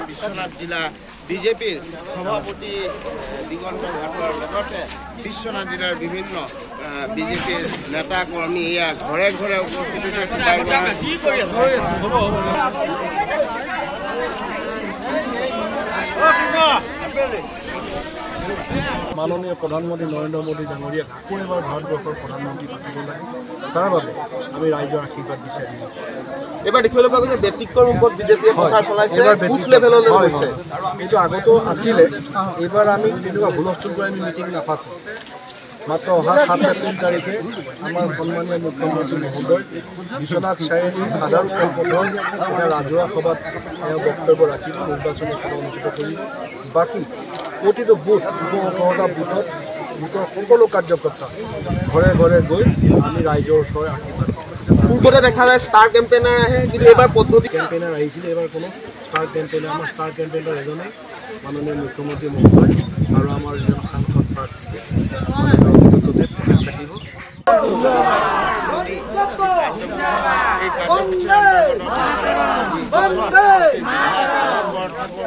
বিশ্বনাথ জিলা বিজেপিৰ সভাপতি দিগন্ত ঘাটৰ লগতে বিশ্বনাথ জিলাৰ বিভিন্ন বিজেপিৰ নেতা কৰ্মী এয়া ঘৰে ঘৰে উপস্থিত মাননীয় প্ৰধানমন্ত্ৰী নৰেন্দ্ৰ মোদী ডাঙৰীয়াক আকৌ এবাৰ ভাৰতবৰ্ষৰ প্ৰধানমন্ত্ৰী পাতিব লাগে তাৰ বাবে আমি ৰাইজৰ আশীৰ্বাদ বিচাৰিম। এবাৰ দেখিবলৈ পোৱা গৈছে ব্যক্তিত্বৰ ৰূপত বিজেপিয়ে প্ৰচাৰ চলাইছে, বুথ লেভেললৈ গৈছে। এইটো আগতো আছিলে, এইবাৰ আমি তেনেকুৱা হুলস্থুল কৰি আমি মিটিং নাপাতোঁ। মাত্ৰ অহা ৭ এপ্ৰিল তাৰিখে আমাৰ সন্মানীয় মুখ্যমন্ত্ৰী মহোদয় বিশ্বনাথ চাৰিআলি সাধাৰণ খেলপথাৰত এটা ৰাজহুৱা সভাত তেওঁ বক্তব্য ৰাখিব, নিৰ্বাচনী সভা অনুষ্ঠিত কৰিব। বাকী প্ৰতিটো বুথ ২১৮টা বুথৰ সকলো কাৰ্যকৰ্তা ঘৰে ঘৰে গৈ আমি ৰাইজৰ ওচৰৰে আশীৰ্বাদ পাওঁ। পূৰ্বতে দেখা যায় ষ্টাৰ কেম্পেইনাৰ আহে, কিন্তু এইবাৰ পদ্ধতি কেম্পেইনাৰ আহিছিলে, এইবাৰ কোনো ষ্টাৰ কেম্পেইনাৰ, আমাৰ ষ্টাৰ কেম্পেইনাৰ এজনেই মাননীয় মুখ্যমন্ত্ৰী মহোদয় আৰু আমাৰ যিজন সাংসদ প্ৰাৰ্থী থাকিব।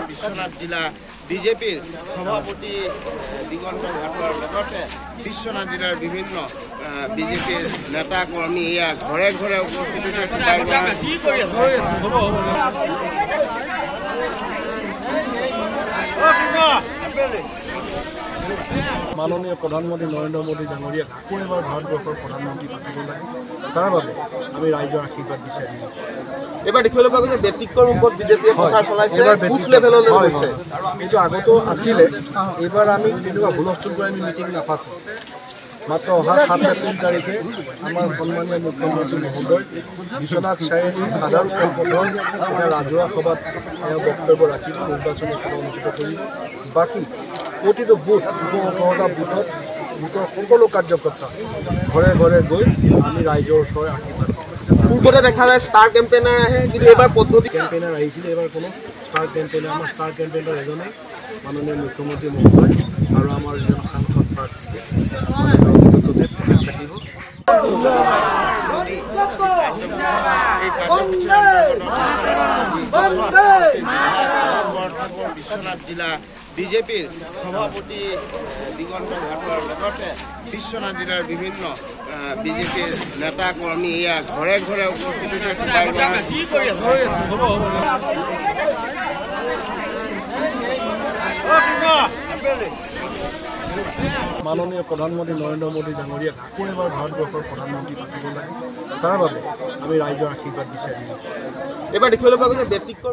বিশ্বনাথ জিলা বিজেপিৰ সভাপতি দিগন্ত ঘাটৰ লগতে বিশ্বনাথ জিলাৰ বিভিন্ন বিজেপিৰ নেতা কৰ্মী এয়া ঘৰে ঘৰে উপস্থিত মাননীয় প্ৰধানমন্ত্ৰী নৰেন্দ্ৰ মোদী ডাঙৰীয়াক আকৌ এবাৰ ভাৰতবৰ্ষৰ প্ৰধানমন্ত্ৰী পাতিব লাগে তাৰ বাবে আমি ৰাইজৰ আশীৰ্বাদ বিচাৰিম। এবাৰ দেখিবলৈ পোৱা গৈছে ব্যক্তিত্বৰ ৰূপত বিজেপিয়ে প্ৰচাৰ চলাইছে, বুথ লেভেললৈ গৈছে। এইটো আগতো আছিলে, এইবাৰ আমি তেনেকুৱা হুলস্থুল কৰি আমি মিটিং নাপাতোঁ। মাত্ৰ অহা ৭ এপ্ৰিল তাৰিখে আমাৰ সন্মানীয় মুখ্যমন্ত্ৰী মহোদয় বিশ্বনাথ চাৰিআলি সাধাৰণ খেলপথাৰত এটা ৰাজহুৱা সভাত তেওঁ বক্তব্য ৰাখিব, নিৰ্বাচনী সভা অনুষ্ঠিত কৰিব। বাকী প্ৰতিটো বুথ ২১৮টা বুথৰ সকলো কাৰ্যকৰ্তা ঘৰে ঘৰে গৈ আমি ৰাইজৰ ওচৰৰে আশীৰ্বাদ পাওঁ। পূৰ্বতে দেখা যায় ষ্টাৰ কেম্পেইনাৰ আহে, কিন্তু এইবাৰ পদ্ধতি কেম্পেইনাৰ আহিছিলে, এইবাৰ কোনো ষ্টাৰ কেম্পেইনাৰ, আমাৰ ষ্টাৰ কেম্পেইনাৰ এজনেই মাননীয় মুখ্যমন্ত্ৰী মহোদয় আৰু আমাৰ যিজন সাংসদ প্ৰাৰ্থী থাকিব। বিশ্বনাথ জিলা বিজেপিৰ সভাপতি দিগন্ত ঘাটৰ লগতে বিশ্বনাথ জিলাৰ বিভিন্ন বিজেপিৰ নেতা কৰ্মী এয়া ঘৰে ঘৰে উপস্থিত মাননীয় প্ৰধানমন্ত্ৰী নৰেন্দ্ৰ মোদী ডাঙৰীয়াক আকৌ এবাৰ ভাৰতবৰ্ষৰ প্ৰধানমন্ত্ৰী পাতিব লাগে তাৰ বাবে আমি ৰাইজৰ আশীৰ্বাদ বিচাৰিম। এবাৰ দেখিবলৈ পোৱা গৈছে ব্যক্তিত্বৰ